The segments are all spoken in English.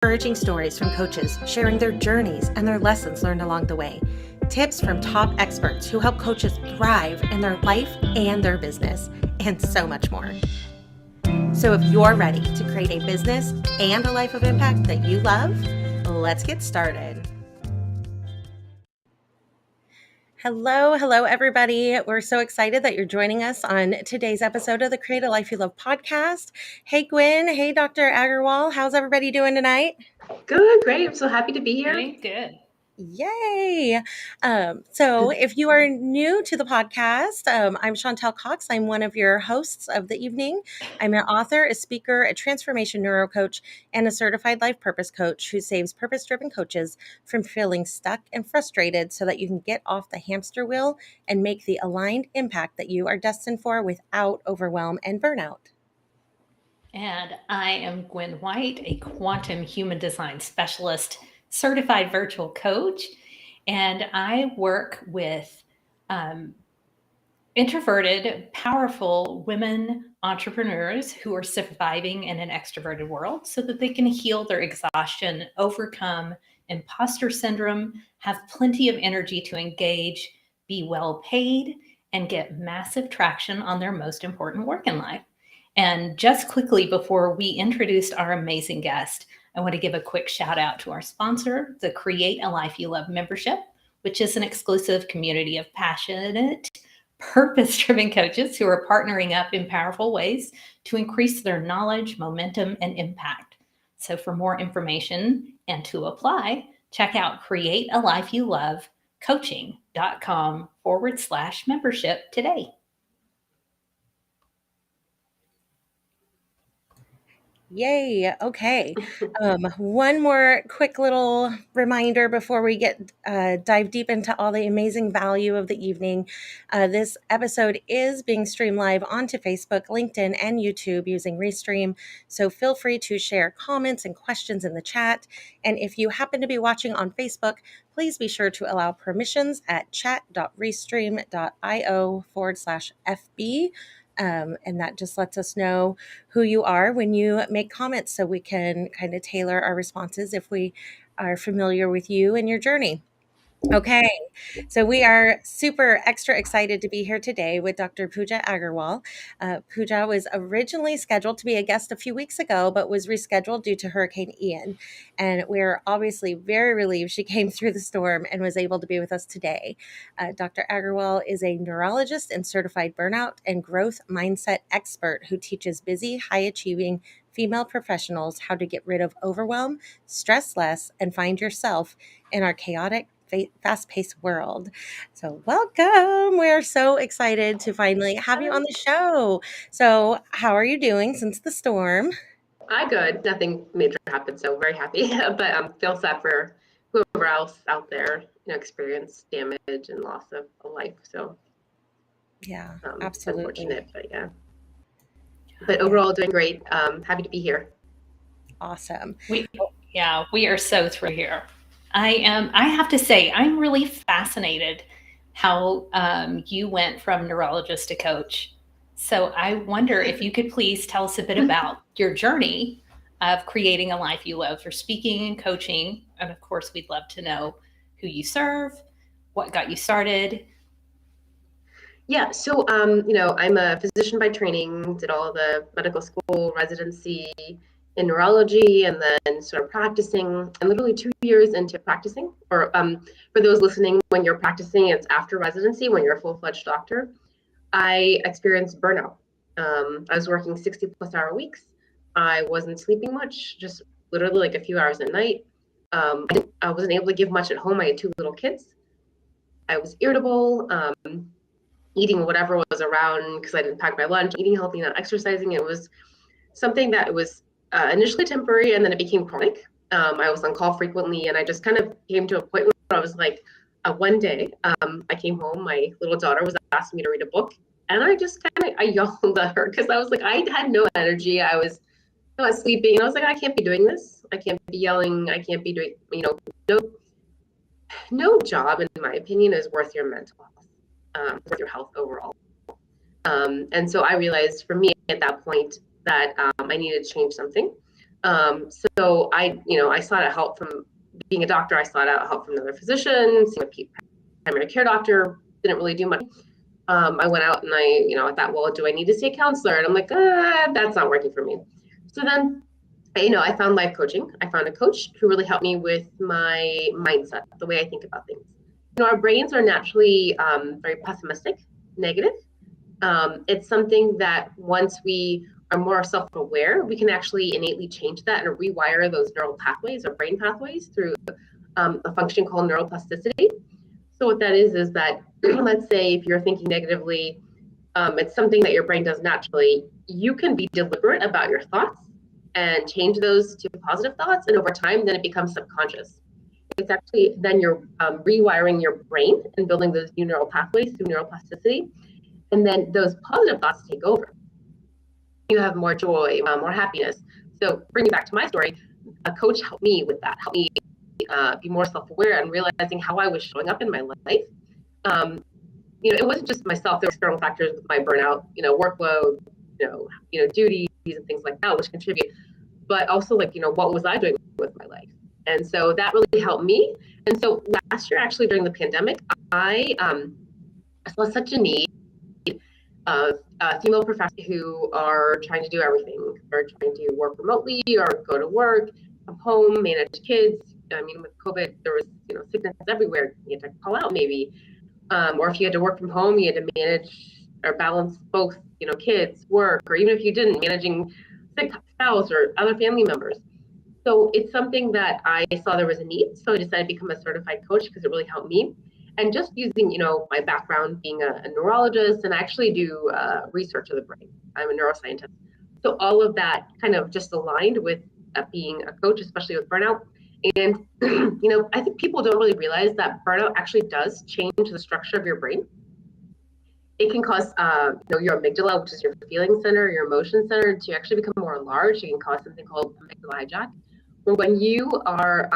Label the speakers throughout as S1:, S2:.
S1: Encouraging stories from coaches sharing their journeys and their lessons learned along the way. Tips from top experts who help coaches thrive in their life and their business, and so much more. So if you're ready to create a business and a life of impact that you love, let's get started. Hello, everybody. We're so excited that you're joining us on today's episode of the Create a Life You Love podcast. Hey, Gwen. Hey, Dr. Aggarwal. How's everybody doing tonight?
S2: Good, great. I'm so happy to be here.
S3: Doing good.
S1: Yay. So if you are new to the podcast, I'm Chantel Cox. I'm one of your hosts of the evening. I'm an author, a speaker, a transformation neuro coach, and a certified life purpose coach who saves purpose-driven coaches from feeling stuck and frustrated so that you can get off the hamster wheel and make the aligned impact that you are destined for without overwhelm and burnout.
S3: And I am Gwen White, a quantum human design specialist, certified virtual coach, and I work with introverted, powerful women entrepreneurs who are surviving in an extroverted world so that they can heal their exhaustion, overcome imposter syndrome, have plenty of energy to engage, be well paid, and get massive traction on their most important work in life. And just quickly before we introduced our amazing guest, I want to give a quick shout out to our sponsor, the Create a Life You Love membership, which is an exclusive community of passionate, purpose-driven coaches who are partnering up in powerful ways to increase their knowledge, momentum, and impact. So for more information and to apply, check out createalifeyoulovecoaching.com/membership today.
S1: Yay. Okay. One more quick little reminder before we dive deep into all the amazing value of the evening. This episode is being streamed live onto Facebook, LinkedIn, and YouTube using Restream. So feel free to share comments and questions in the chat. And if you happen to be watching on Facebook, please be sure to allow permissions at chat.restream.io/FB. And that just lets us know who you are when you make comments so we can kind of tailor our responses if we are familiar with you and your journey. Okay, so we are super extra excited to be here today with Dr. Puja Aggarwal. Puja was originally scheduled to be a guest a few weeks ago, but was rescheduled due to Hurricane Ian. And we're obviously very relieved she came through the storm and was able to be with us today. Dr. Aggarwal is a neurologist and certified burnout and growth mindset expert who teaches busy, high-achieving female professionals how to get rid of overwhelm, stress less, and find yourself in our chaotic, fast-paced world. So welcome. We're so excited to finally have you on the show. So how are you doing since the storm?
S2: I'm good. Nothing major happened, so very happy. But feel sad for whoever else out there, experienced damage and loss of a life. So
S1: yeah,
S2: it's
S1: absolutely.
S2: unfortunate, but yeah. But overall, doing great. Happy to be here.
S1: Awesome.
S3: We are so thrilled here. I have to say, I'm really fascinated how you went from neurologist to coach. So I wonder if you could please tell us a bit about your journey of creating a life you love for speaking and coaching. And of course, we'd love to know who you serve, what got you started.
S2: Yeah, so I'm a physician by training, did all the medical school residency in neurology, and then started practicing. I'm literally 2 years into practicing, or for those listening, when you're practicing, it's after residency, when you're a full-fledged doctor. I experienced burnout. I was working 60+ hour weeks. I wasn't sleeping much, just literally like a few hours at night. I wasn't able to give much at home. I had 2 little kids. I was irritable, eating whatever was around because I didn't pack my lunch, eating healthy, not exercising. It was something that was initially temporary, and then it became chronic. I was on call frequently, and I just kind of came to a point where I was like, one day, I came home, my little daughter was asking me to read a book, and I just I yelled at her because I was like, I had no energy. I was sleeping, and I was like, I can't be doing this. I can't be yelling. I can't be doing, no job, in my opinion, is worth your mental health, worth your health overall. And so I realized for me at that point that I needed to change something. So I sought out help from being a doctor. I sought out help from another physician, seeing a primary care doctor. Didn't really do much. I went out and I thought, well, do I need to see a counselor? And I'm like, that's not working for me. So then, I found life coaching. I found a coach who really helped me with my mindset, the way I think about things. Our brains are naturally very pessimistic, negative. It's something that once we are more self-aware, we can actually innately change that and rewire those neural pathways or brain pathways through a function called neuroplasticity. So what that is that let's say if you're thinking negatively, it's something that your brain does naturally. You can be deliberate about your thoughts and change those to positive thoughts, and over time, then it becomes subconscious. It's actually then you're rewiring your brain and building those new neural pathways through neuroplasticity, and then those positive thoughts take over. You have more joy, more happiness. So bringing back to my story, a coach helped me with that, helped me be more self-aware and realizing how I was showing up in my life. It wasn't just myself. There were external factors with my burnout, workload, duties and things like that, which contribute. But also, what was I doing with my life? And so that really helped me. And so last year, actually, during the pandemic, I saw such a need of female professionals who are trying to do everything, or trying to work remotely or go to work from home, manage kids. I mean, with COVID, there was sickness everywhere. You had to call out maybe, or if you had to work from home, you had to manage or balance both, kids, work, or even if you didn't, managing sick spouse or other family members. So it's something that I saw there was a need. So I decided to become a certified coach because it really helped me. And just using, my background being a neurologist, and I actually do research of the brain. I'm a neuroscientist. So all of that kind of just aligned with being a coach, especially with burnout. And, I think people don't really realize that burnout actually does change the structure of your brain. It can cause, your amygdala, which is your feeling center, your emotion center, to actually become more enlarged. It can cause something called amygdala hijack. Where when you are,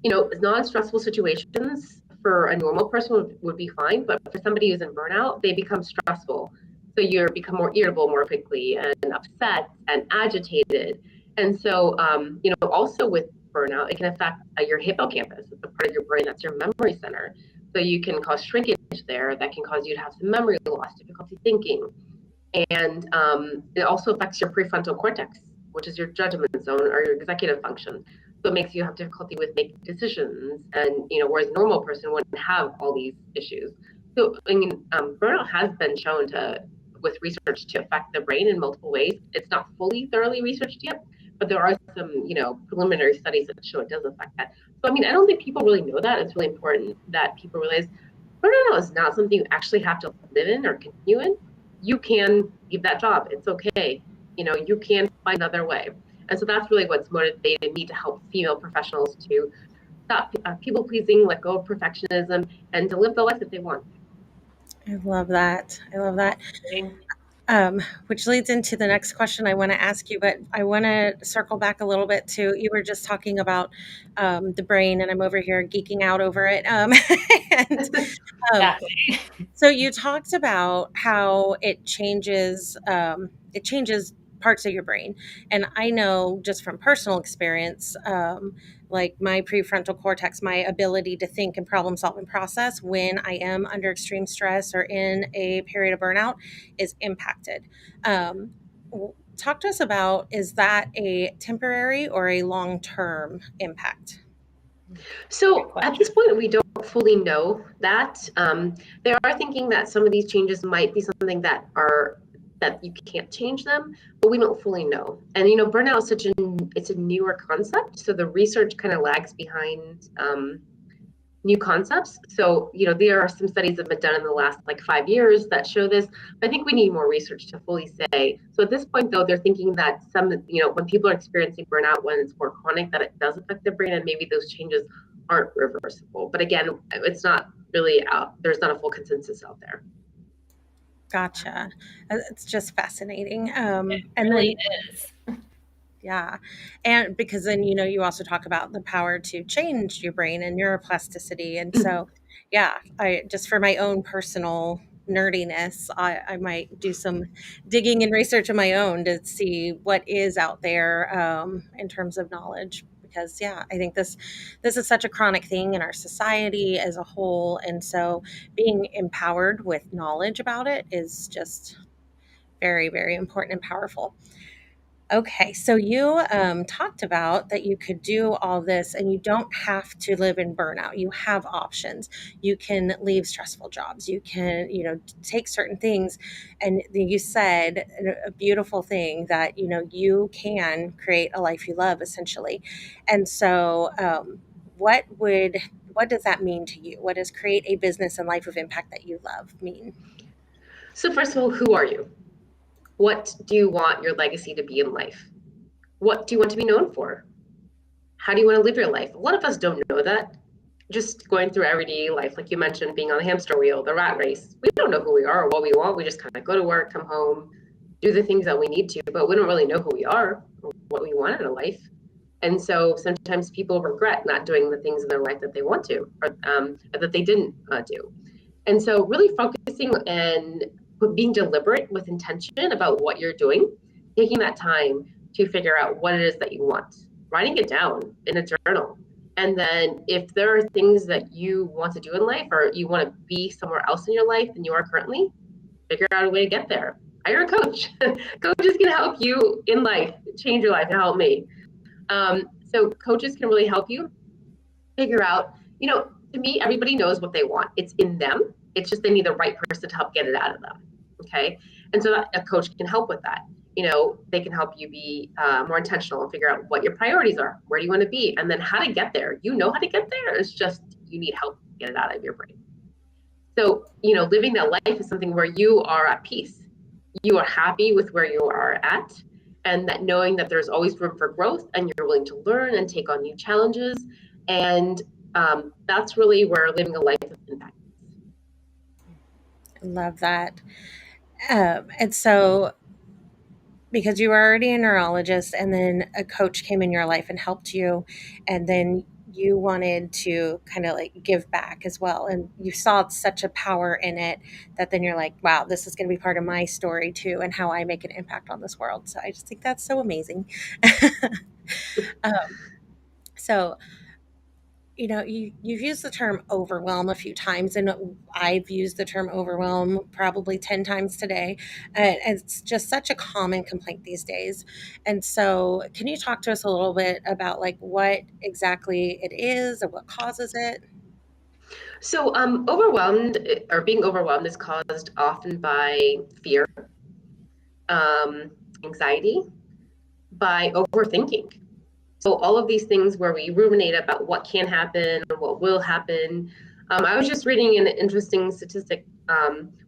S2: non-stressful situations for a normal person would be fine, but for somebody who's in burnout, they become stressful. So you become more irritable more quickly and upset and agitated. And so, also with burnout, it can affect your hippocampus. It's a part of your brain that's your memory center. So you can cause shrinkage there that can cause you to have some memory loss, difficulty thinking. And it also affects your prefrontal cortex, which is your judgment zone or your executive function. So it makes you have difficulty with making decisions, and whereas a normal person wouldn't have all these issues. So burnout has been shown with research, to affect the brain in multiple ways. It's not fully thoroughly researched yet, but there are some preliminary studies that show it does affect that. So I don't think people really know that. It's really important that people realize burnout is not something you actually have to live in or continue in. You can leave that job. It's okay. You can find another way. And so that's really what's motivated me to help female professionals to stop people pleasing, let go of perfectionism, and to live the life that they want.
S1: I love that. I love that. Which leads into the next question I want to ask you, but I want to circle back a little bit to, you were just talking about the brain, and I'm over here geeking out over it. And
S3: Exactly.
S1: so you talked about how it changes parts of your brain. And I know just from personal experience, like my prefrontal cortex, my ability to think and problem solve and process when I am under extreme stress or in a period of burnout is impacted. Talk to us about, is that a temporary or a long-term impact?
S2: So at this point, we don't fully know that. They are thinking that some of these changes might be something that you can't change them, but we don't fully know. And burnout is it's a newer concept, so the research kind of lags behind new concepts. So there are some studies that have been done in the last 5 years that show this. But I think we need more research to fully say. So at this point, though, they're thinking that when people are experiencing burnout, when it's more chronic, that it does affect the brain, and maybe those changes aren't reversible. But again, it's not really out. There's not a full consensus out there.
S1: Gotcha. It's just fascinating.
S3: It
S1: And
S3: really
S1: then,
S3: is.
S1: yeah. And because then, you also talk about the power to change your brain and neuroplasticity. And so, yeah, I just, for my own personal nerdiness, I might do some digging and research of my own to see what is out there in terms of knowledge. Because yeah, I think this is such a chronic thing in our society as a whole, and so being empowered with knowledge about it is just very, very important and powerful. Okay, so you talked about that you could do all this and you don't have to live in burnout. You have options. You can leave stressful jobs. You can, take certain things. And you said a beautiful thing that, you can create a life you love, essentially. And so, what does that mean to you? What does create a business and life of impact that you love mean?
S2: So first of all, who are you? What do you want your legacy to be in life? What do you want to be known for? How do you want to live your life? A lot of us don't know that. Just going through everyday life, like you mentioned, being on the hamster wheel, the rat race. We don't know who we are or what we want. We just kind of go to work, come home, do the things that we need to, but we don't really know who we are or what we want in a life. And so sometimes people regret not doing the things in their life that they want to, or that they didn't do. And so really focusing and being deliberate with intention about what you're doing, taking that time to figure out what it is that you want, writing it down in a journal. And then if there are things that you want to do in life or you want to be somewhere else in your life than you are currently, figure out a way to get there. Hire a coach. Coaches can help you in life, change your life, and help me. So coaches can really help you figure out, to me, everybody knows what they want. It's in them. It's just they need the right person to help get it out of them. Okay. And so a coach can help with that. They can help you be more intentional and figure out what your priorities are. Where do you want to be? And then how to get there. You know how to get there. It's just you need help to get it out of your brain. So, living that life is something where you are at peace. You are happy with where you are at, and that knowing that there's always room for growth and you're willing to learn and take on new challenges. And that's really where living a life of impact.
S1: Love that. And so, because you were already a neurologist and then a coach came in your life and helped you, and then you wanted to kind of like give back as well. And you saw such a power in it that then you're like, wow, this is going to be part of my story too, and how I make an impact on this world. So I just think that's so amazing. um, so, you've used the term overwhelm a few times, and I've used the term overwhelm probably 10 times today. And it's just such a common complaint these days. And so, can you talk to us a little bit about like what exactly it is or what causes it?
S2: So, being overwhelmed is caused often by fear, um, anxiety, by overthinking. So all of these things where we ruminate about what can happen or what will happen. I was just reading an interesting statistic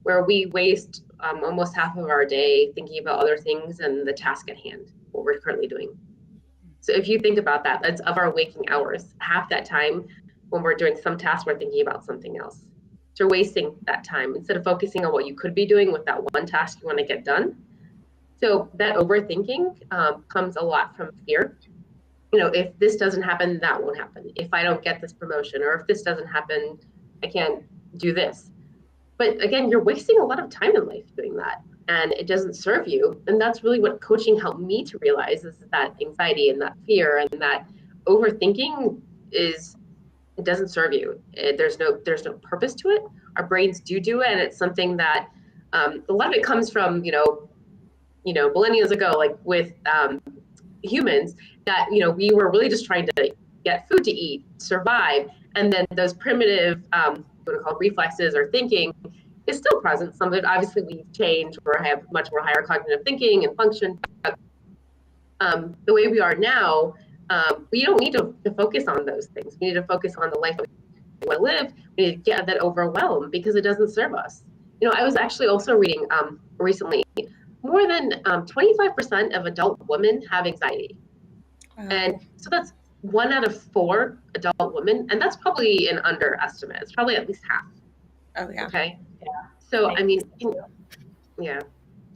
S2: where we waste almost half of our day thinking about other things than the task at hand, what we're currently doing. So if you think about that, that's of our waking hours. Half that time when we're doing some task, we're thinking about something else. So you're wasting that time instead of focusing on what you could be doing with that one task you want to get done. So that overthinking comes a lot from fear. If this doesn't happen, that won't happen. If I don't get this promotion, or if this doesn't happen, I can't do this. But again, you're wasting a lot of time in life doing that, and it doesn't serve you. And that's really what coaching helped me to realize, is that anxiety and that fear and that overthinking it doesn't serve you. There's no purpose to it. Our brains do it, and it's something that a lot of it comes from millennia ago, like with humans, that we were really just trying to get food to eat, survive, and then those primitive what are called reflexes or thinking is still present. Some of it obviously we've changed, or have much more higher cognitive thinking and function. But, the way we are now, we don't need to focus on those things. We need to focus on the life we want to live. We need to get that overwhelm because it doesn't serve us. I was actually also reading recently, more than 25% of adult women have anxiety. And so that's 1 out of 4 adult women. And that's probably an underestimate. It's probably at least half.
S1: Oh, yeah.
S2: Okay. Yeah. So, yeah.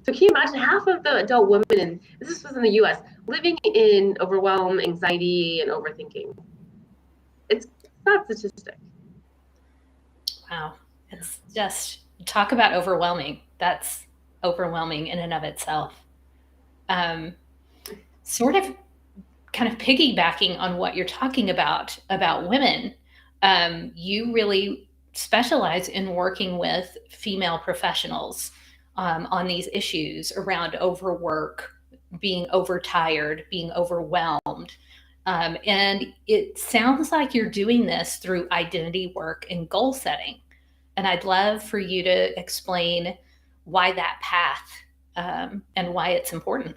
S2: So can you imagine half of the adult women, and this was in the US, living in overwhelm, anxiety, and overthinking? It's not statistic.
S3: Wow. It's just, talk about overwhelming. That's overwhelming in and of itself. Sort of kind of piggybacking on what you're talking about women, you really specialize in working with female professionals on these issues around overwork, being overtired, being overwhelmed. And it sounds like you're doing this through identity work and goal setting. And I'd love for you to explain why that path and why it's important.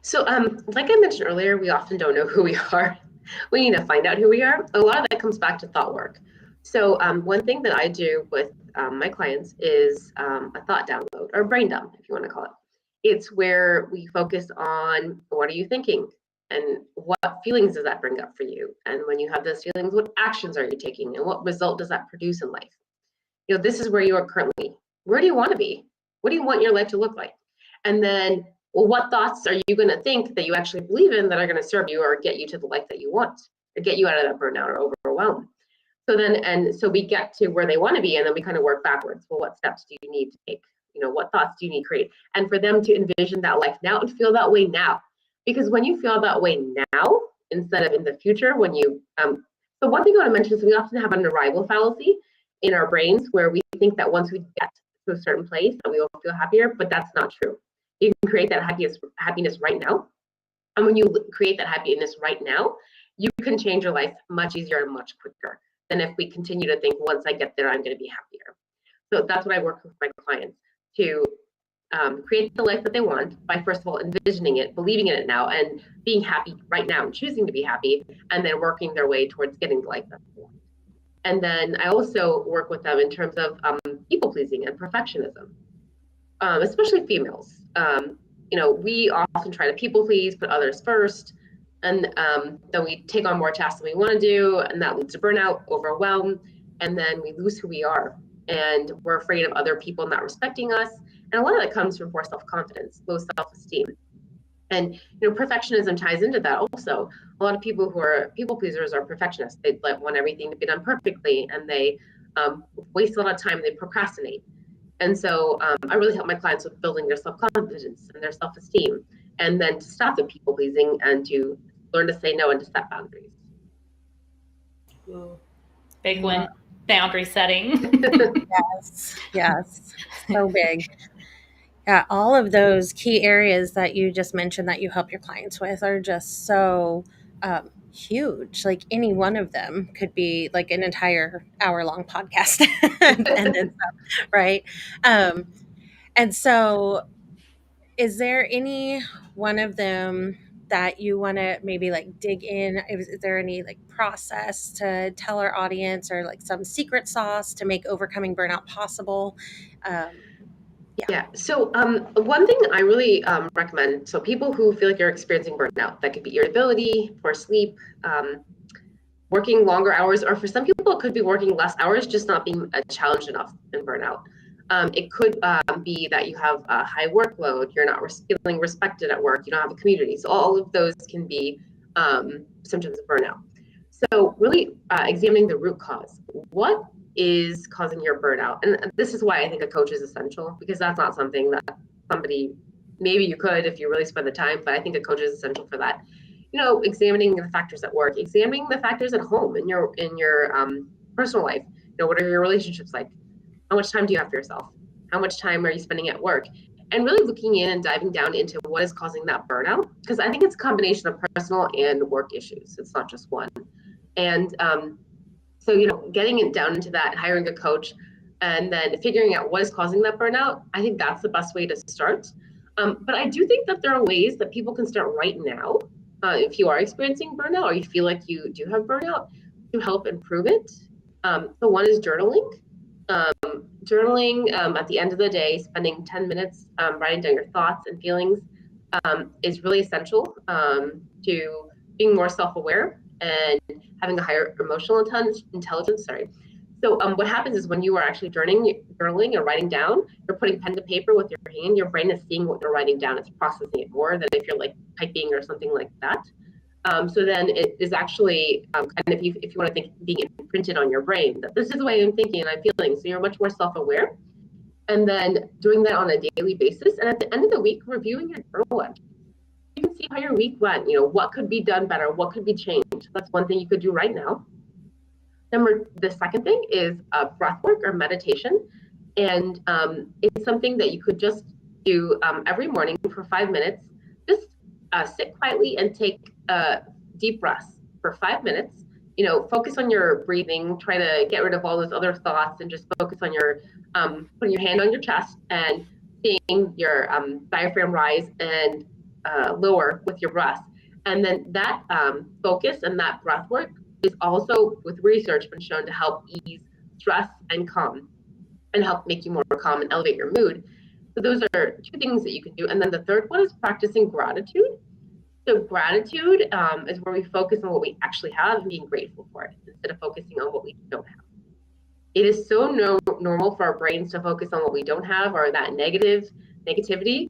S2: So, like I mentioned earlier, we often don't know who we are. We need to find out who we are. A lot of that comes back to thought work. So, one thing that I do with my clients is a thought download or brain dump, if you want to call it. It's where we focus on what are you thinking and what feelings does that bring up for you? And when you have those feelings, what actions are you taking and what result does that produce in life? This is where you are currently. Where do you want to be? What do you want your life to look like? And then, well, what thoughts are you going to think that you actually believe in that are going to serve you or get you to the life that you want or get you out of that burnout or overwhelm? So we get to where they want to be, and then we kind of work backwards. Well, what steps do you need to take? What thoughts do you need to create? And for them to envision that life now and feel that way now. Because when you feel that way now, instead of in the future, when you, so one thing I want to mention is we often have an arrival fallacy in our brains where we think that once we get to a certain place that we will feel happier, but that's not true. You can create that happiness right now. And when you create that happiness right now, you can change your life much easier and much quicker than if we continue to think once I get there, I'm going to be happier. So that's what I work with my clients to create the life that they want by, first of all, envisioning it, believing in it now, and being happy right now and choosing to be happy, and then working their way towards getting the life that they want. And then I also work with them in terms of people pleasing and perfectionism, especially females. We often try to people please, put others first, and then we take on more tasks than we want to do, and that leads to burnout, overwhelm, and then we lose who we are. And we're afraid of other people not respecting us. And a lot of that comes from poor self-confidence, low self-esteem. And perfectionism ties into that also. A lot of people who are people pleasers are perfectionists. They want everything to be done perfectly, and they waste a lot of time. They procrastinate. And so I really help my clients with building their self-confidence and their self-esteem, and then to stop the people pleasing and to learn to say no and to set boundaries.
S3: Ooh, big one, boundary setting.
S1: Yes, so big. Yeah, all of those key areas that you just mentioned that you help your clients with are just so huge. Like any one of them could be like an entire hour-long podcast, and then some, right? And so, is there any one of them that you want to maybe like dig in? Is there any like process to tell our audience, or like some secret sauce to make overcoming burnout possible?
S2: Yeah. So one thing I really recommend, so people who feel like you're experiencing burnout, that could be irritability, poor sleep, working longer hours, or for some people, it could be working less hours, just not being challenged enough in burnout. It could be that you have a high workload, you're not feeling respected at work, you don't have a community. So all of those can be symptoms of burnout. So really examining the root cause. What is causing your burnout? And this is why I think a coach is essential, because that's not something that somebody, maybe you could if you really spend the time, but I think a coach is essential for that. Examining the factors at work, examining the factors at home in your personal life. What are your relationships like? How much time do you have for yourself? How much time are you spending at work? And really looking in and diving down into what is causing that burnout, because I think it's a combination of personal and work issues. It's not just one. And so, getting it down into that, hiring a coach, and then figuring out what is causing that burnout, I think that's the best way to start. But I do think that there are ways that people can start right now, if you are experiencing burnout or you feel like you do have burnout, to help improve it. So one is journaling. Journaling at the end of the day, spending 10 minutes writing down your thoughts and feelings is really essential to being more self-aware and having a higher emotional intelligence. So what happens is when you are actually journaling and writing down, you're putting pen to paper with your hand, your brain is seeing what you're writing down. It's processing it more than if you're like typing or something like that. So then it is actually kind of, if you want to think, being imprinted on your brain, that this is the way I'm thinking and I'm feeling. So you're much more self-aware. And then doing that on a daily basis. And at the end of the week, reviewing your journal entry. You can see how your week went, what could be done better, what could be changed. That's one thing you could do right now. The second thing is breath work or meditation. And it's something that you could just do every morning for 5 minutes. Just sit quietly and take deep breaths for 5 minutes. Focus on your breathing, try to get rid of all those other thoughts and just focus on your putting your hand on your chest and seeing your diaphragm rise and lower with your breath. And then that focus and that breath work is also, with research, been shown to help ease stress and calm and help make you more calm and elevate your mood. So those are two things that you can do. And then the third one is practicing gratitude. So gratitude is where we focus on what we actually have and being grateful for it instead of focusing on what we don't have. It is so normal for our brains to focus on what we don't have or that negativity.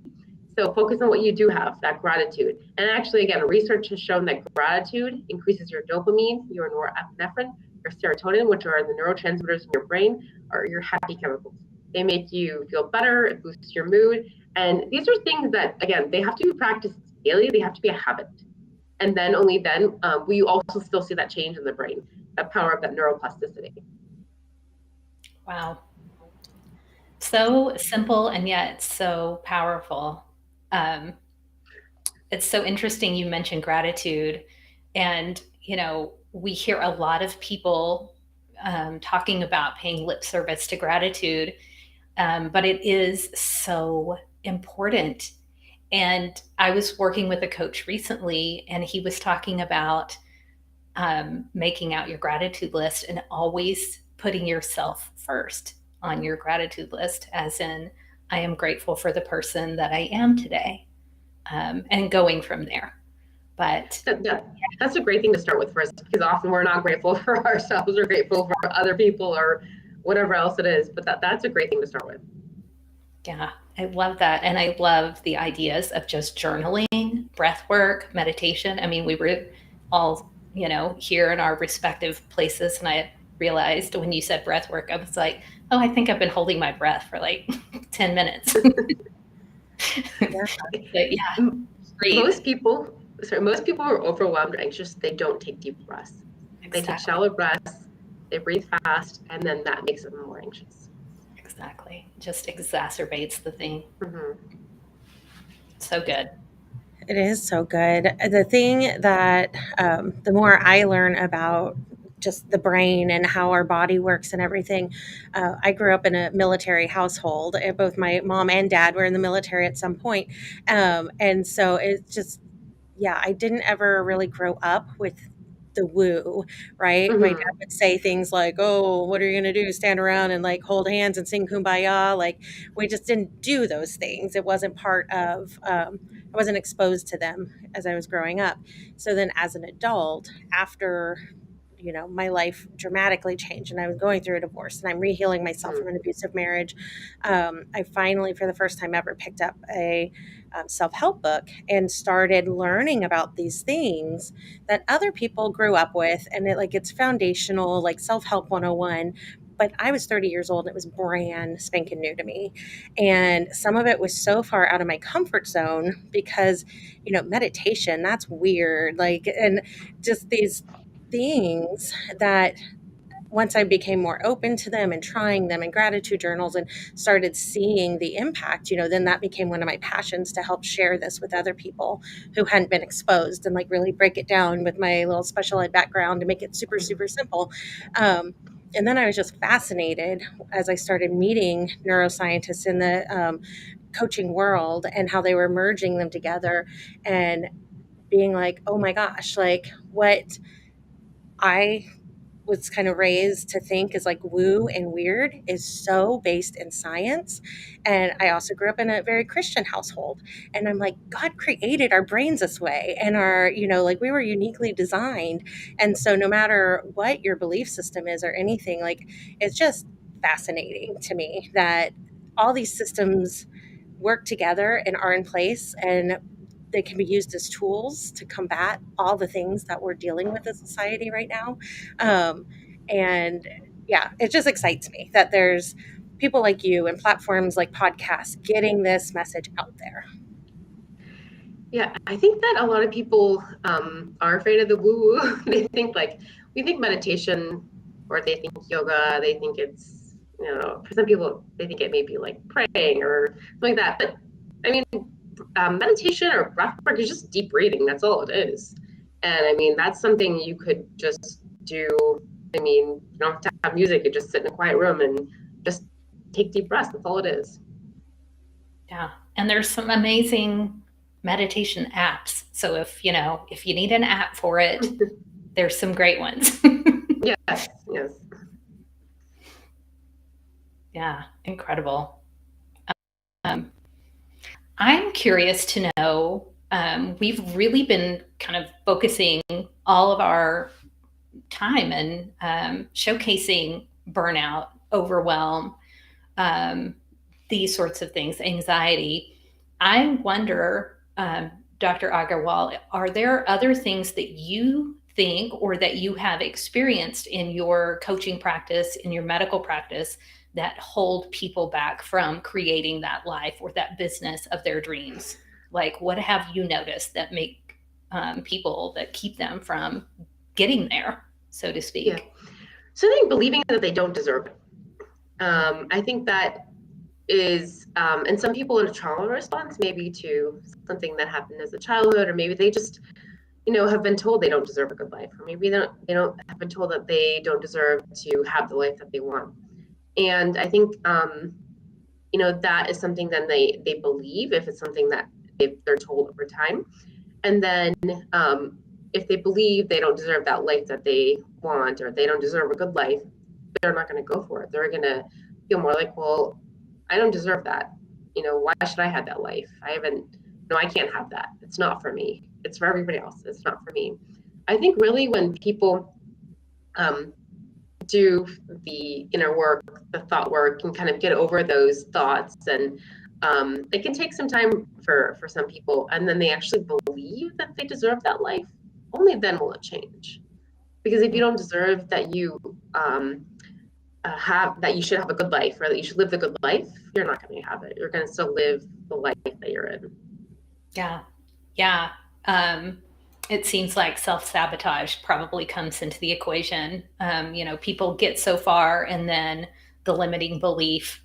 S2: So focus on what you do have, that gratitude. And actually, again, research has shown that gratitude increases your dopamine, your norepinephrine, your serotonin, which are the neurotransmitters in your brain, are your happy chemicals. They make you feel better, it boosts your mood. And these are things that, again, they have to be practiced daily. They have to be a habit. And then only then will you also still see that change in the brain, that power of that neuroplasticity.
S3: Wow. So simple and yet so powerful. It's so interesting you mentioned gratitude. And, we hear a lot of people talking about paying lip service to gratitude, but it is so important. And I was working with a coach recently, and he was talking about making out your gratitude list and always putting yourself first on your gratitude list, as in, I am grateful for the person that I am today, and going from there. But
S2: that's a great thing to start with first, because often we're not grateful for ourselves or grateful for other people or whatever else it is. But that's a great thing to start with.
S3: Yeah, I love that. And I love the ideas of just journaling, breath work, meditation. I mean, we were all, here in our respective places. And I realized when you said breath work, I was like, oh, I think I've been holding my breath for like 10 minutes.
S1: Yeah.
S3: But yeah, breathe.
S2: Most people who are overwhelmed or anxious, they don't take deep breaths. They take shallow breaths, they breathe fast, and then that makes them more anxious.
S3: Exactly. Just exacerbates the thing.
S2: Mm-hmm.
S3: So good.
S1: It is so good. The thing that the more I learn about just the brain and how our body works and everything, I grew up in a military household. Both my mom and dad were in the military at some point. And so it's just, yeah, I didn't ever really grow up with the woo, right? My dad would say things like, "Oh, what are you going to do? Stand around and like hold hands and sing kumbaya?" Like we just didn't do those things. It wasn't part of, I wasn't exposed to them as I was growing up. So then as an adult, after my life dramatically changed and I was going through a divorce and I'm rehealing myself from an abusive marriage. I finally, for the first time ever, picked up a self-help book and started learning about these things that other people grew up with. And it's foundational, like self-help 101. But I was 30 years old and it was brand spanking new to me. And some of it was so far out of my comfort zone because, meditation, that's weird. And just these things that once I became more open to them and trying them and gratitude journals and started seeing the impact, then that became one of my passions to help share this with other people who hadn't been exposed and really break it down with my little special ed background to make it super, super simple. And then I was just fascinated as I started meeting neuroscientists in the coaching world and how they were merging them together and being like, oh my gosh, what I was kind of raised to think is woo and weird is so based in science. And I also grew up in a very Christian household. And I'm like, God created our brains this way and we were uniquely designed. And so no matter what your belief system is or anything, it's just fascinating to me that all these systems work together and are in place. And they can be used as tools to combat all the things that we're dealing with as society right now. And yeah, it just excites me that there's people like you and platforms like podcasts getting this message out there.
S2: Yeah, I think that a lot of people are afraid of the woo-woo. They think we think meditation, or they think yoga, they think it's, for some people, they think it may be like praying or something like that. But I mean, meditation or breath work is just deep breathing. That's all it is. And I mean, that's something you could just do. I mean, you don't have to have music. You just sit in a quiet room and just take deep breaths. That's all it is.
S3: Yeah. And there's some amazing meditation apps. So if you need an app for it, there's some great ones.
S2: Yes.
S3: Yeah, incredible. I'm curious to know, we've really been kind of focusing all of our time and showcasing burnout, overwhelm, these sorts of things, anxiety. I wonder, Dr. Aggarwal, are there other things that you think or that you have experienced in your coaching practice, in your medical practice, that hold people back from creating that life or that business of their dreams? Like, what have you noticed that make people, that keep them from getting there, so to speak?
S2: Yeah. So I think believing that they don't deserve it. I think that is, and some people in a trauma response, maybe to something that happened as a childhood, or maybe they just, have been told they don't deserve a good life, or maybe they don't have been told that they don't deserve to have the life that they want. And I think, that is something that they believe, if it's something that they're told over time. And then if they believe they don't deserve that life that they want, or they don't deserve a good life, they're not going to go for it. They're going to feel more like, well, I don't deserve that. Why should I have that life? I can't have that. It's not for me. It's for everybody else. It's not for me. I think really when people do the inner work, the thought work, and kind of get over those thoughts, and it can take some time for some people, and then they actually believe that they deserve that life, only then will it change. Because if you don't deserve that you that you should have a good life, or that you should live the good life, you're not going to have it. You're going to still live the life that you're in.
S3: Yeah. It seems like self-sabotage probably comes into the equation. People get so far, and then the limiting belief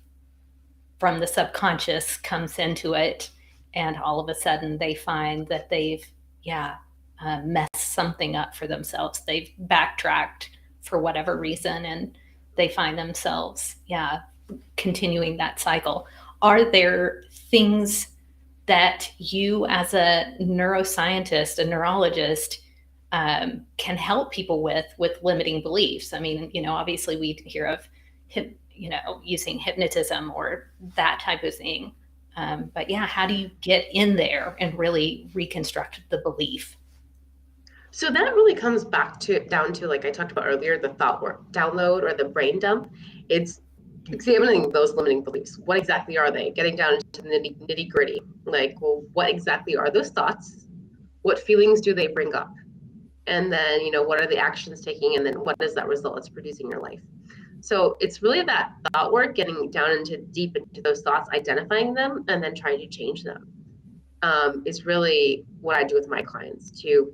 S3: from the subconscious comes into it, and all of a sudden they find that they've messed something up for themselves. They've backtracked for whatever reason, and they find themselves continuing that cycle. Are there things that you, as a neuroscientist, a neurologist, can help people with limiting beliefs? I mean, obviously we hear of using hypnotism or that type of thing. But how do you get in there and really reconstruct the belief?
S2: So that really comes down to, like I talked about earlier, the thought work download, or the brain dump. It's examining those limiting beliefs. What exactly are they? Getting down into the nitty gritty. Like, well, what exactly are those thoughts? What feelings do they bring up? And then, what are the actions taking? And then what is that result it's producing in your life? So it's really that thought work, getting down deep into those thoughts, identifying them, and then trying to change them. Is really what I do with my clients to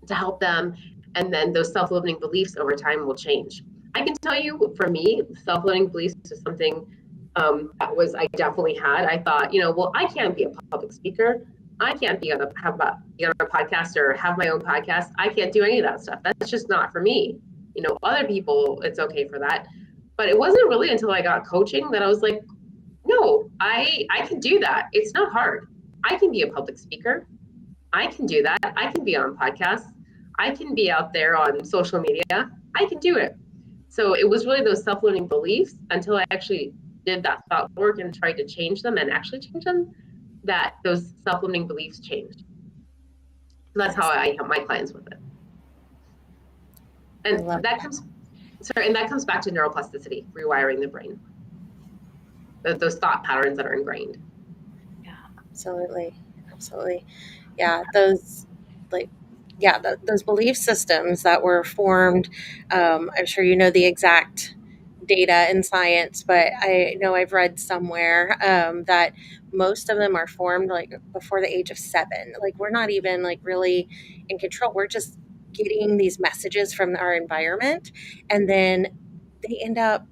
S2: help them. And then those self-limiting beliefs over time will change. I can tell you, for me, self-limiting beliefs is something I definitely had. I thought, well, I can't be a public speaker. I can't be on a podcast or have my own podcast. I can't do any of that stuff. That's just not for me. Other people, it's okay for that. But it wasn't really until I got coaching that I was like, no, I can do that. It's not hard. I can be a public speaker. I can do that. I can be on podcasts. I can be out there on social media. I can do it. So it was really those self-limiting beliefs, until I actually did that thought work and tried to change them and actually change them, that those self-limiting beliefs changed. And that's how I help my clients with it. And that comes back to neuroplasticity, rewiring the brain. Those thought patterns that are ingrained.
S1: Yeah, absolutely. Absolutely. Yeah, those like those belief systems that were formed. I'm sure you know the exact data in science, but I know I've read somewhere that most of them are formed like before the age of 7. Like we're not even like really in control. We're just getting these messages from our environment, and then they end up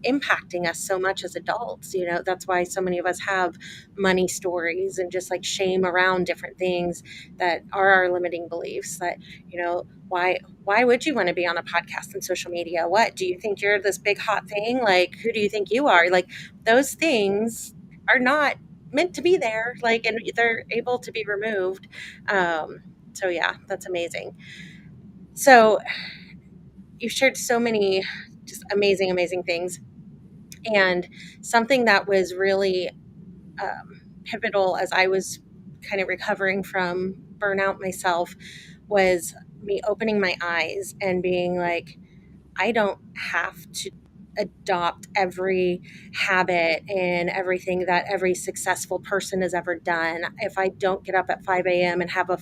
S1: impacting us so much as adults. You know, that's why so many of us have money stories and just like shame around different things that are our limiting beliefs. That, you know, why would you want to be on a podcast and social media? What do you think, you're this big hot thing? Like, who do you think you are? Like, those things are not meant to be there, like, and they're able to be removed. So yeah, that's amazing. So you've shared so many just amazing things. And something that was really pivotal as I was kind of recovering from burnout myself was me opening my eyes and being like, I don't have to adopt every habit and everything that every successful person has ever done. If I don't get up at 5 a.m. and have a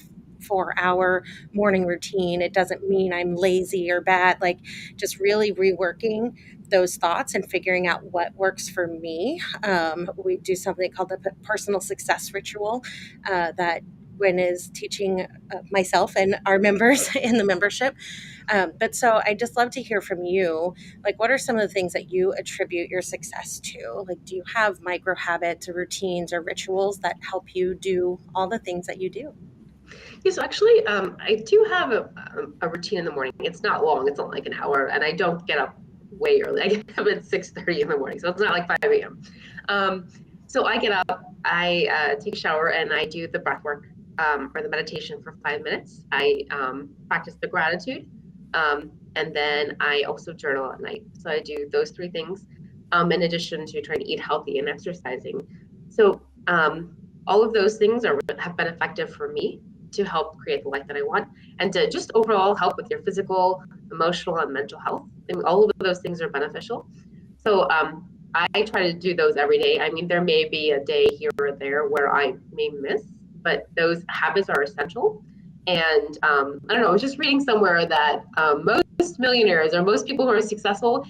S1: 4 hour morning routine, it doesn't mean I'm lazy or bad. Like, just really reworking those thoughts and figuring out what works for me. We do something called the personal success ritual that Gwen is teaching myself and our members in the membership. But so I just love to hear from you. Like, what are some of the things that you attribute your success to? Like, do you have micro habits or routines or rituals that help you do all the things that you do?
S2: Yeah, so actually, I do have a routine in the morning. It's not long; it's not like an hour, and I don't get up way early. I get up at 6:30 in the morning, so it's not like 5 a.m. So I get up, I take a shower, and I do the breath work or the meditation for 5 minutes. I practice the gratitude, and then I also journal at night. So I do those three things, in addition to trying to eat healthy and exercising. So all of those things have been effective for me to help create the life that I want and to just overall help with your physical, emotional, and mental health. And all of those things are beneficial. So I try to do those every day. I mean, there may be a day here or there where I may miss, but those habits are essential. And I don't know, I was just reading somewhere that most millionaires or most people who are successful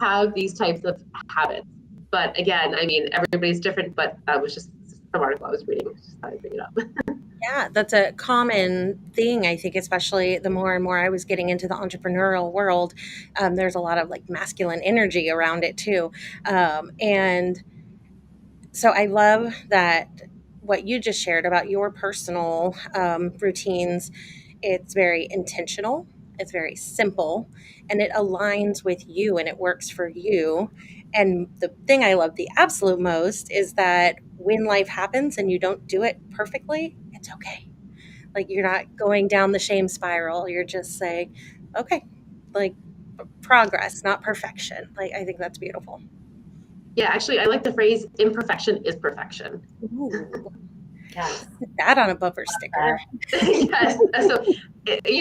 S2: have these types of habits. But again, I mean, everybody's different, but that was just some article I was reading. Just thought I'd bring it up.
S1: Yeah, that's a common thing, I think, especially the more and more I was getting into the entrepreneurial world. There's a lot of like masculine energy around it too. And so I love that what you just shared about your personal routines. It's very intentional, it's very simple, and it aligns with you and it works for you. And the thing I love the absolute most is that when life happens and you don't do it perfectly, it's okay. Like, you're not going down the shame spiral. You're just saying, okay, like, progress, not perfection. Like, I think that's beautiful.
S2: Yeah, actually, I like the phrase "imperfection is perfection."
S1: Ooh,
S3: Yes.
S1: put that on a bumper sticker.
S2: Yes. So,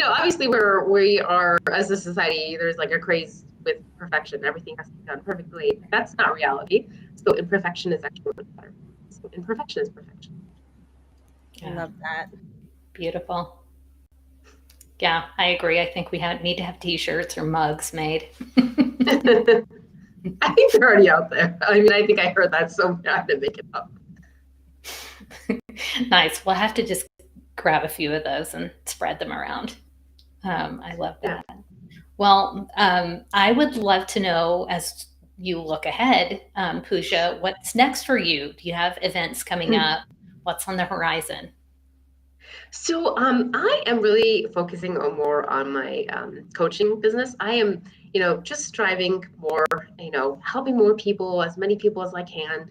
S2: obviously, we are as a society, there's like a craze with perfection. Everything has to be done perfectly. That's not reality. So imperfection is actually better. So imperfection is perfection.
S1: I
S3: Yeah.
S1: love that.
S3: Beautiful. Yeah, I agree. I think we need to have T-shirts or mugs made.
S2: I think they're already out there. I mean, I think I heard that somewhere. I had to make it up.
S3: Nice. We'll have to just grab a few of those and spread them around. I love
S2: Yeah.
S3: that. Well, I would love to know, as you look ahead, Puja, what's next for you? Do you have events coming up? What's on the horizon?
S2: So I am really focusing on more on my coaching business. I am, just striving more, helping more people, as many people as I can.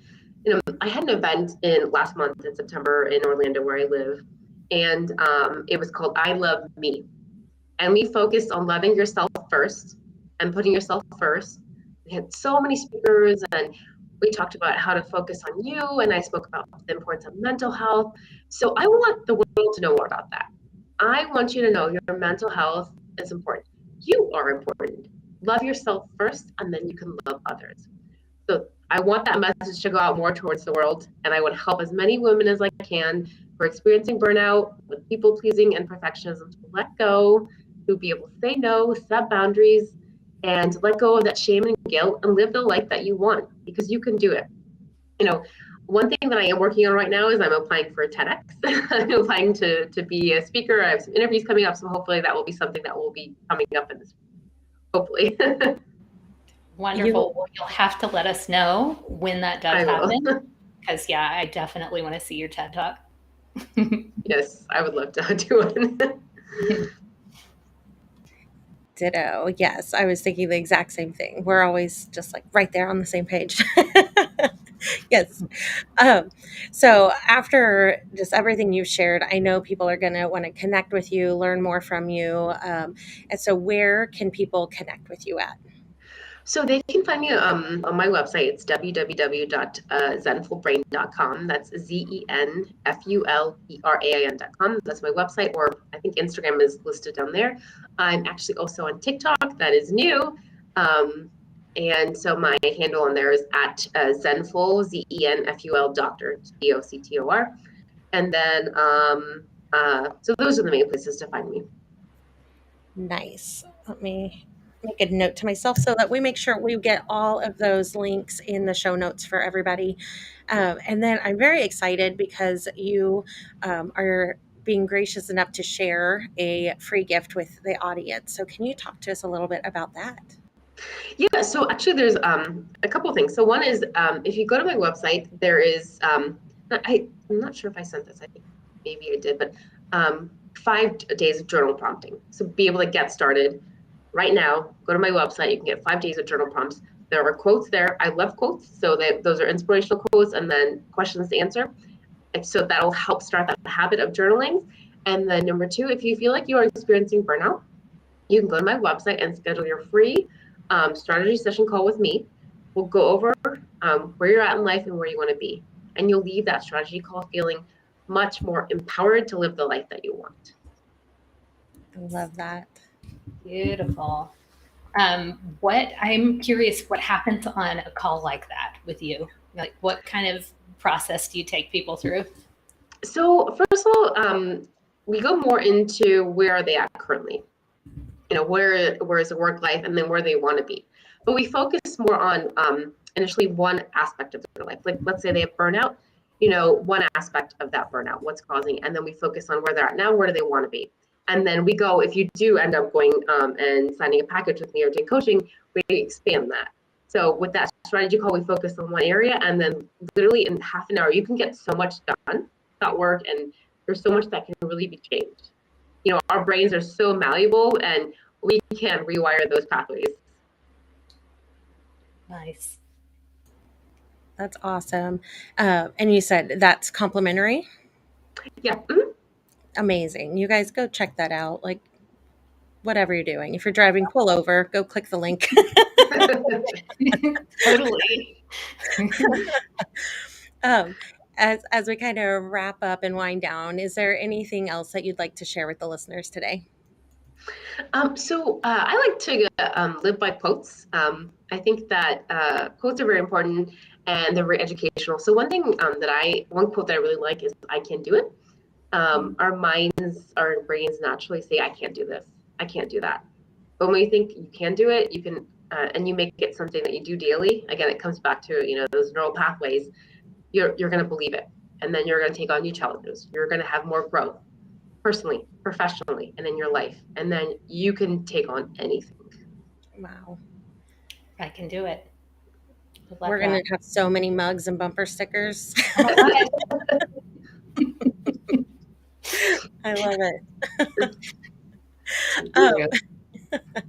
S2: I had an event in last month in September in Orlando where I live, and it was called I Love Me. And we focused on loving yourself first and putting yourself first. We had so many speakers and we talked about how to focus on you, and I spoke about the importance of mental health. So I want the world to know more about that. I want you to know your mental health is important. You are important. Love yourself first, and then you can love others. So I want that message to go out more towards the world, and I want to help as many women as I can are experiencing burnout with people pleasing and perfectionism, to let go, to be able to say no, set boundaries, and let go of that shame and guilt and live the life that you want, because you can do it. One thing that I am working on right now is I'm applying for TEDx. I'm applying to be a speaker. I have some interviews coming up, so hopefully that will be something that will be coming up in this, hopefully.
S3: Wonderful. Well, you'll have to let us know when that does happen. Because, yeah, I definitely want to see your TED Talk.
S2: Yes, I would love to do one.
S1: Ditto. Yes, I was thinking the exact same thing. We're always just like right there on the same page. Yes. So after just everything you've shared, I know people are going to want to connect with you, learn more from you. And so where can people connect with you at?
S2: So they can find me on my website. It's www.zenfulbrain.com. That's ZENFULBRAIN.com. That's my website, or I think Instagram is listed down there. I'm actually also on TikTok. That is new. And so my handle on there is at Zenful, ZENFUL Doctor, DOCTOR. And then, so those are the main places to find me.
S1: Nice. Let me make a note to myself so that we make sure we get all of those links in the show notes for everybody. And then I'm very excited because you are being gracious enough to share a free gift with the audience. So can you talk to us a little bit about that?
S2: Yeah, so actually there's a couple of things. So one is if you go to my website, there is, I'm not sure if I sent this, I think maybe I did, but 5 days of journal prompting. So be able to get started right now. Go to my website, you can get 5 days of journal prompts. There are quotes there. I love quotes, so that those are inspirational quotes, and then questions to answer. And so that'll help start that habit of journaling. And then number 2, if you feel like you are experiencing burnout, you can go to my website and schedule your free strategy session call with me. We'll go over where you're at in life and where you want to be. And you'll leave that strategy call feeling much more empowered to live the life that you want.
S1: I love that.
S3: Beautiful. I'm curious what happens on a call like that with you? Like, what kind of process do you take people through?
S2: So first of all, we go more into where are they at currently. Where is the work life, and then where they want to be. But we focus more on initially one aspect of their life. Like, let's say they have burnout, one aspect of that burnout, what's causing it. And then we focus on where they're at now, where do they want to be. And then we go, if you do end up going and signing a package with me or doing coaching, we expand that. So with that strategy call, we focus on one area, and then literally in half an hour, you can get so much done, that work, and there's so much that can really be changed. Our brains are so malleable, and we can rewire those pathways.
S3: Nice.
S1: That's awesome. And you said that's complimentary?
S2: Yeah. Mm-hmm.
S1: Amazing. You guys go check that out. Like, whatever you're doing. If you're driving, pull over, go click the link.
S3: Totally.
S1: As we kind of wrap up and wind down, is there anything else that you'd like to share with the listeners today?
S2: So I like to live by quotes. I think that quotes are very important, and they're very educational. So one quote that I really like is, "I can do it." Our minds, our brains naturally say, "I can't do this. I can't do that." But when you think you can do it, you can, and you make it something that you do daily. Again, it comes back to those neural pathways. You're going to believe it, and then you're going to take on new challenges. You're going to have more growth, personally, professionally, and in your life. And then you can take on anything.
S1: Wow.
S3: I can do it.
S1: We're going to have so many mugs and bumper stickers.
S3: Oh my God.
S1: I love it.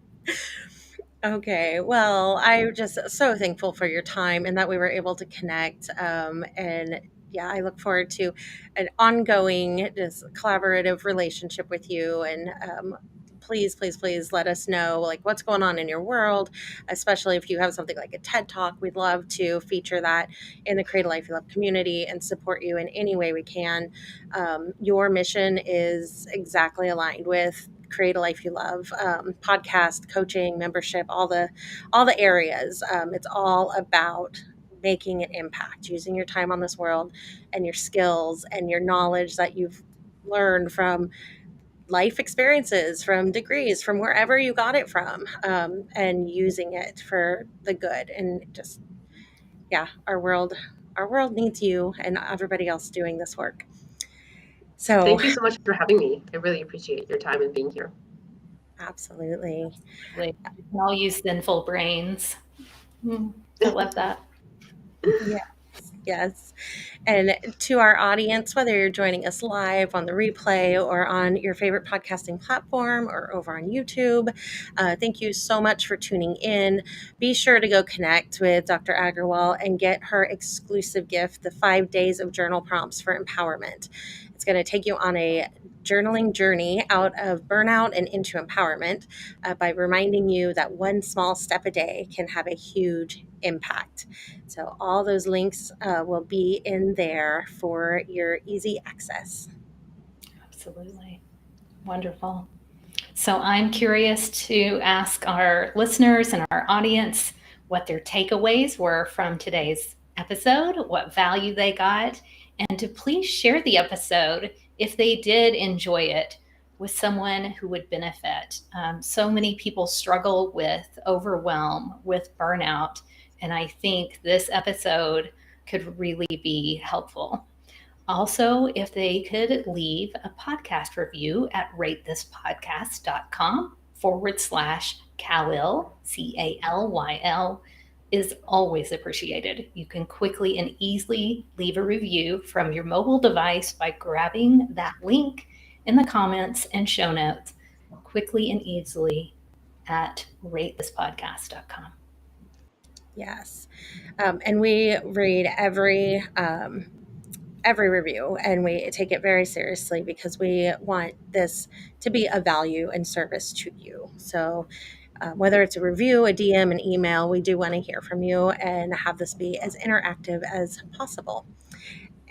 S1: Okay. Well, I'm just so thankful for your time and that we were able to connect. And yeah, I look forward to an ongoing, just collaborative relationship with you. And please, please, please let us know like what's going on in your world, especially if you have something like a TED Talk. We'd love to feature that in the Create a Life You Love community and support you in any way we can. Your mission is exactly aligned with Create a Life You Love, podcast, coaching, membership, all the areas. It's all about making an impact, using your time on this world and your skills and your knowledge that you've learned from life experiences, from degrees, from wherever you got it from, and using it for the good. And just, yeah, our world needs you and everybody else doing this work. So
S2: thank you so much for having me. I really appreciate your time and being here.
S1: absolutely.
S3: We can all use sinful brains. I love that.
S1: Yes. And to our audience, whether you're joining us live on the replay or on your favorite podcasting platform or over on YouTube, thank you so much for tuning in. Be sure to go connect with Dr. Aggarwal and get her exclusive gift, the 5 days of journal prompts for empowerment. It's going to take you on a journaling journey out of burnout and into empowerment by reminding you that one small step a day can have a huge impact. So all those links will be in there for your easy access.
S3: Absolutely. Wonderful. So I'm curious to ask our listeners and our audience what their takeaways were from today's episode, what value they got, and to please share the episode if they did enjoy it with someone who would benefit. So many people struggle with overwhelm, with burnout, and I think this episode could really be helpful. Also, if they could leave a podcast review at ratethispodcast.com/Calyl, Calyl, is always appreciated. You can quickly and easily leave a review from your mobile device by grabbing that link in the comments and show notes quickly and easily at ratethispodcast.com.
S1: Yes. And we read every review, and we take it very seriously because we want this to be a value and service to you. So whether it's a review, a DM, an email, we do want to hear from you and have this be as interactive as possible.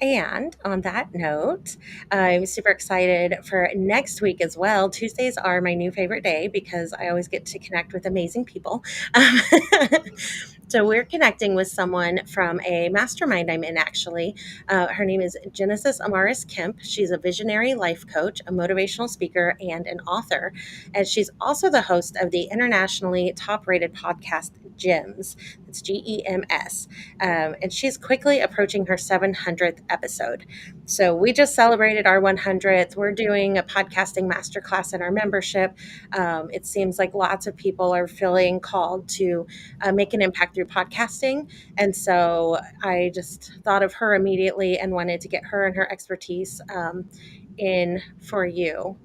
S1: And on that note, I'm super excited for next week as well. Tuesdays are my new favorite day because I always get to connect with amazing people. So we're connecting with someone from a mastermind I'm in, actually. Her name is Genesis Amaris Kemp. She's a visionary life coach, a motivational speaker, and an author. And she's also the host of the internationally top-rated podcast, GEMS. It's GEMS. And she's quickly approaching her 700th episode. So we just celebrated our 100th. We're doing a podcasting masterclass in our membership. It seems like lots of people are feeling called to make an impact through podcasting. And so I just thought of her immediately and wanted to get her and her expertise in for you.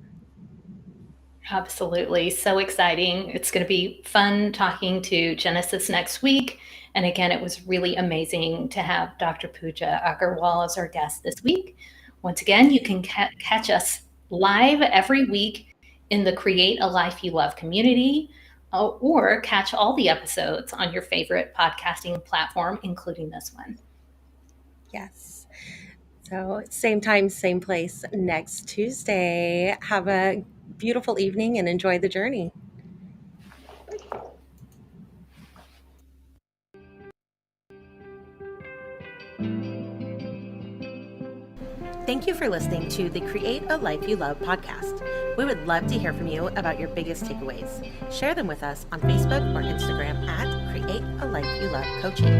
S3: Absolutely. So exciting. It's going to be fun talking to Genesis next week. And again, it was really amazing to have Dr. Puja Aggarwal as our guest this week. Once again, you can catch us live every week in the Create a Life You Love community, or catch all the episodes on your favorite podcasting platform, including this one.
S1: Yes. So same time, same place next Tuesday. Have a beautiful evening and enjoy the journey. Thank you for listening to the Create a Life You Love podcast. We would love to hear from you about your biggest takeaways. Share them with us on Facebook or Instagram at Create a Life You Love Coaching.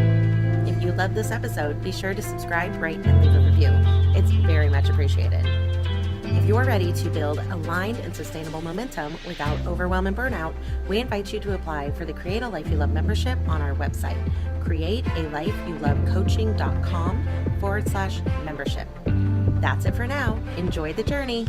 S1: If you love this episode, be sure to subscribe, rate, and leave a review. It's very much appreciated. If you're ready to build aligned and sustainable momentum without overwhelm and burnout, we invite you to apply for the Create a Life You Love membership on our website, createalifeyoulovecoaching.com/membership. That's it for now. Enjoy the journey.